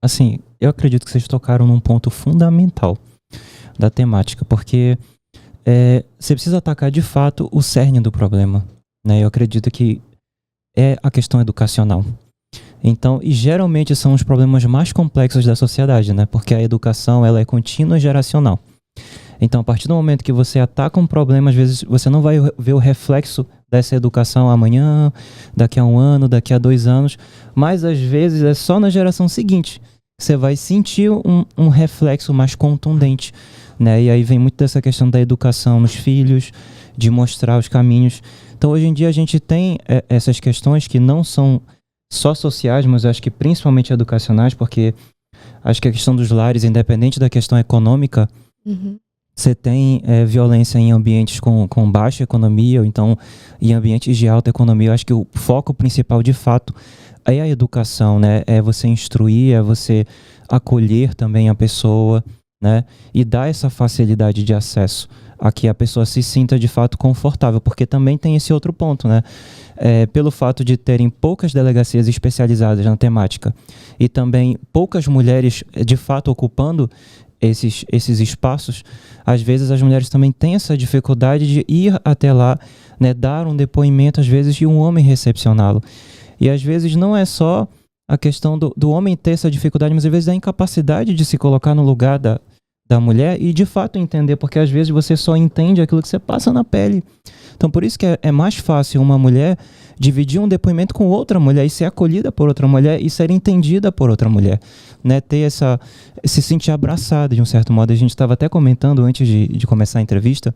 assim, eu acredito que vocês tocaram num ponto fundamental da temática, porque você precisa atacar de fato o cerne do problema, né? Eu acredito que é a questão educacional. Então, e geralmente são os problemas mais complexos da sociedade, né? Porque a educação, ela é contínua e geracional. Então, a partir do momento que você ataca um problema, às vezes você não vai ver o reflexo dessa educação amanhã, daqui a 1 ano, daqui a 2 anos, mas às vezes é só na geração seguinte que você vai sentir um reflexo mais contundente, né? E aí vem muito dessa questão da educação nos filhos, de mostrar os caminhos. Então, hoje em dia a gente tem essas questões que não são só sociais, mas eu acho que principalmente educacionais, porque acho que a questão dos lares, independente da questão econômica, você tem violência em ambientes com baixa economia, ou então em ambientes de alta economia. Eu acho que o foco principal, de fato, é a educação, né? É você instruir, é você acolher também a pessoa, né? E dar essa facilidade de acesso a que a pessoa se sinta, de fato, confortável. Porque também tem esse outro ponto, né? Pelo fato de terem poucas delegacias especializadas na temática e também poucas mulheres, de fato, ocupando esses espaços, às vezes as mulheres também têm essa dificuldade de ir até lá, né, dar um depoimento, às vezes, de um homem recepcioná-lo. E às vezes não é só a questão do homem ter essa dificuldade, mas às vezes da incapacidade de se colocar no lugar da mulher e de fato entender, porque às vezes você só entende aquilo que você passa na pele. Então por isso que é mais fácil uma mulher dividir um depoimento com outra mulher e ser acolhida por outra mulher e ser entendida por outra mulher, né? Ter se sentir abraçada de um certo modo. A gente estava até comentando antes de começar a entrevista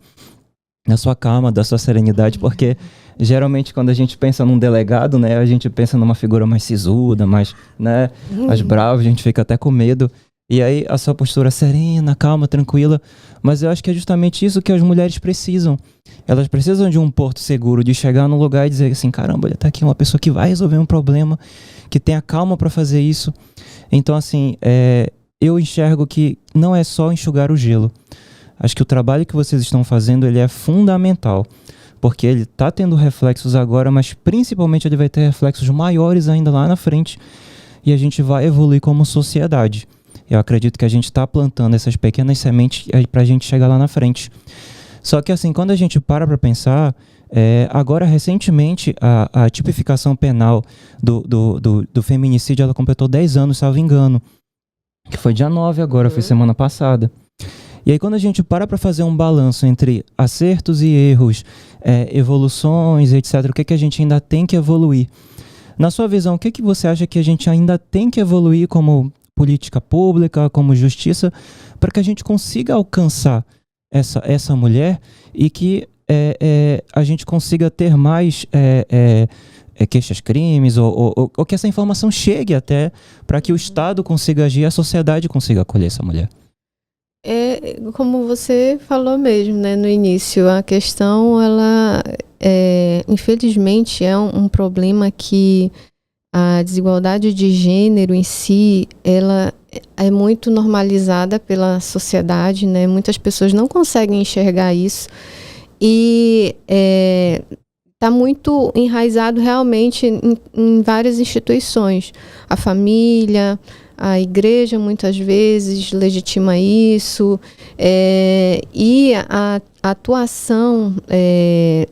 da sua calma, da sua serenidade, porque geralmente quando a gente pensa num delegado, né, a gente pensa numa figura mais sisuda, mais, né, mais brava, a gente fica até com medo. E aí a sua postura serena, calma, tranquila, mas eu acho que é justamente isso que as mulheres precisam. Elas precisam de um porto seguro, de chegar num lugar e dizer assim, caramba, olha, tá aqui uma pessoa que vai resolver um problema, que tem a calma para fazer isso. Então, assim, eu enxergo que não é só enxugar o gelo. Acho que o trabalho que vocês estão fazendo, ele é fundamental, porque ele está tendo reflexos agora, mas principalmente ele vai ter reflexos maiores ainda lá na frente, e a gente vai evoluir como sociedade. Eu acredito que a gente está plantando essas pequenas sementes para a gente chegar lá na frente. Só que assim, quando a gente para pensar, agora recentemente a tipificação penal do feminicídio, ela completou 10 anos, salvo engano, que foi dia 9 agora, foi semana passada. E aí quando a gente para fazer um balanço entre acertos e erros, evoluções, etc., o que a gente ainda tem que evoluir? Na sua visão, o que você acha que a gente ainda tem que evoluir como política pública, como justiça, para que a gente consiga alcançar essa mulher e que a gente consiga ter mais queixas-crimes ou que essa informação chegue até para que o Estado consiga agir e a sociedade consiga acolher essa mulher? Como você falou mesmo, né, no início, a questão, ela, infelizmente, é um problema que a desigualdade de gênero em si, ela é muito normalizada pela sociedade, né? Muitas pessoas não conseguem enxergar isso e está muito enraizado realmente em várias instituições. A família, a igreja muitas vezes legitima isso, e a atuação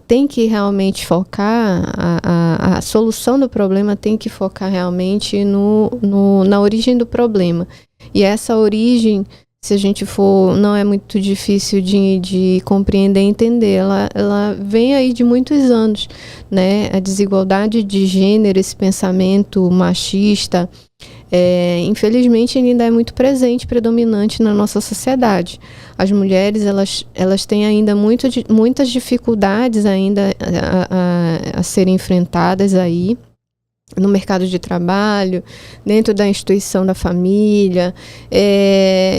tem que realmente focar, a solução do problema tem que focar realmente na origem do problema. E essa origem, se a gente for, não é muito difícil de compreender e entender, ela vem aí de muitos anos, né? A desigualdade de gênero, esse pensamento machista, infelizmente ainda é muito presente, predominante na nossa sociedade. As mulheres, elas têm ainda muitas dificuldades ainda a serem enfrentadas aí no mercado de trabalho, dentro da instituição da família,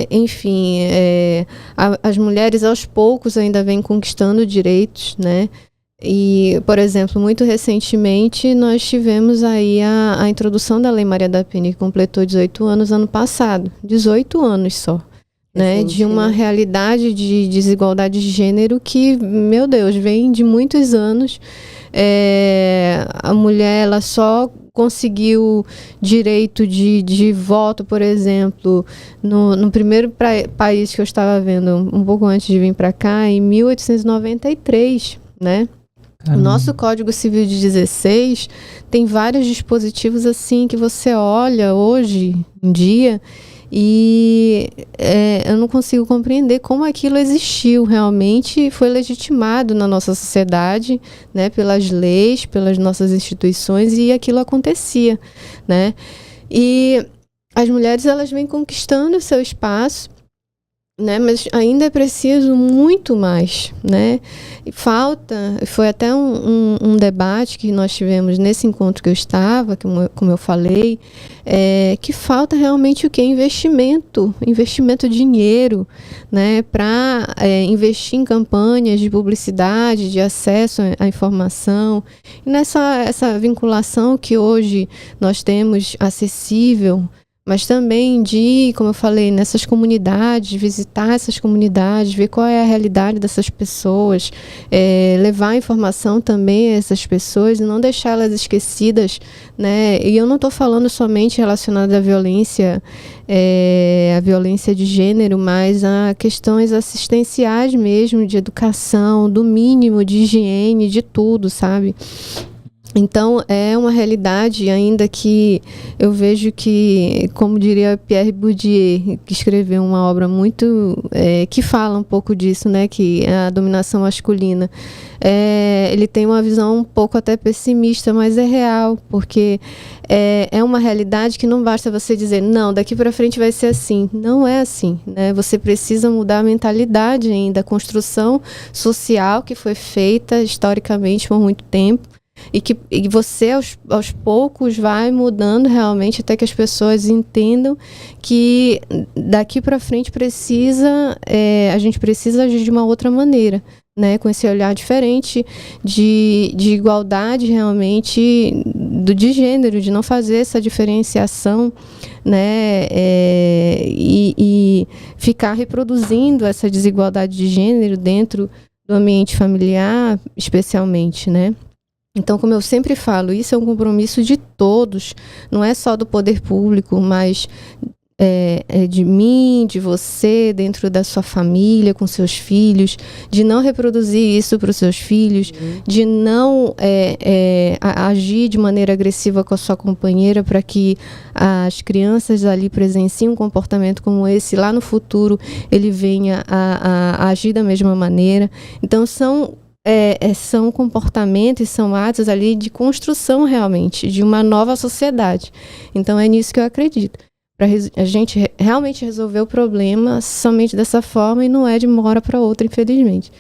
enfim, as mulheres aos poucos ainda vêm conquistando direitos, né? E, por exemplo, muito recentemente nós tivemos aí a introdução da Lei Maria da Penha, que completou 18 anos ano passado, 18 anos só, né? De uma realidade de desigualdade de gênero que, meu Deus, vem de muitos anos. A mulher, ela só conseguiu direito de voto, por exemplo, no primeiro país que eu estava vendo, um pouco antes de vir para cá, em 1893, né? O nosso Código Civil de 16 tem vários dispositivos assim que você olha hoje em dia e eu não consigo compreender como aquilo existiu realmente, foi legitimado na nossa sociedade, né, pelas leis, pelas nossas instituições, e aquilo acontecia, né? E as mulheres, elas vêm conquistando o seu espaço, né, mas ainda é preciso muito mais, né? E foi até um debate que nós tivemos nesse encontro que eu estava, como eu falei, que falta realmente o que? Investimento dinheiro, né, para investir em campanhas de publicidade, de acesso à informação, e essa vinculação que hoje nós temos acessível, mas também como eu falei, nessas comunidades, visitar essas comunidades, ver qual é a realidade dessas pessoas, levar informação também a essas pessoas e não deixá-las esquecidas, né? E eu não estou falando somente relacionada à violência de gênero, mas a questões assistenciais mesmo, de educação, do mínimo, de higiene, de tudo, sabe? Então, é uma realidade ainda que eu vejo que, como diria Pierre Bourdieu, que escreveu uma obra muito... que fala um pouco disso, né? Que é a dominação masculina. Ele tem uma visão um pouco até pessimista, mas é real, porque é uma realidade que não basta você dizer, não, daqui para frente vai ser assim. Não é assim, né? Você precisa mudar a mentalidade ainda, a construção social que foi feita historicamente por muito tempo, e você aos poucos vai mudando realmente até que as pessoas entendam que daqui para frente a gente precisa agir de uma outra maneira, né, com esse olhar diferente de igualdade realmente de gênero, de não fazer essa diferenciação, né, e ficar reproduzindo essa desigualdade de gênero dentro do ambiente familiar, especialmente, né? Então, como eu sempre falo, isso é um compromisso de todos, não é só do poder público, mas de mim, de você, dentro da sua família, com seus filhos, de não reproduzir isso para os seus filhos, de não agir de maneira agressiva com a sua companheira para que as crianças ali presenciem um comportamento como esse, lá no futuro ele venha a agir da mesma maneira. Então, são comportamentos, são atos ali de construção realmente, de uma nova sociedade. Então é nisso que eu acredito. Para a gente realmente resolver o problema somente dessa forma, e não é de uma hora para outra, infelizmente.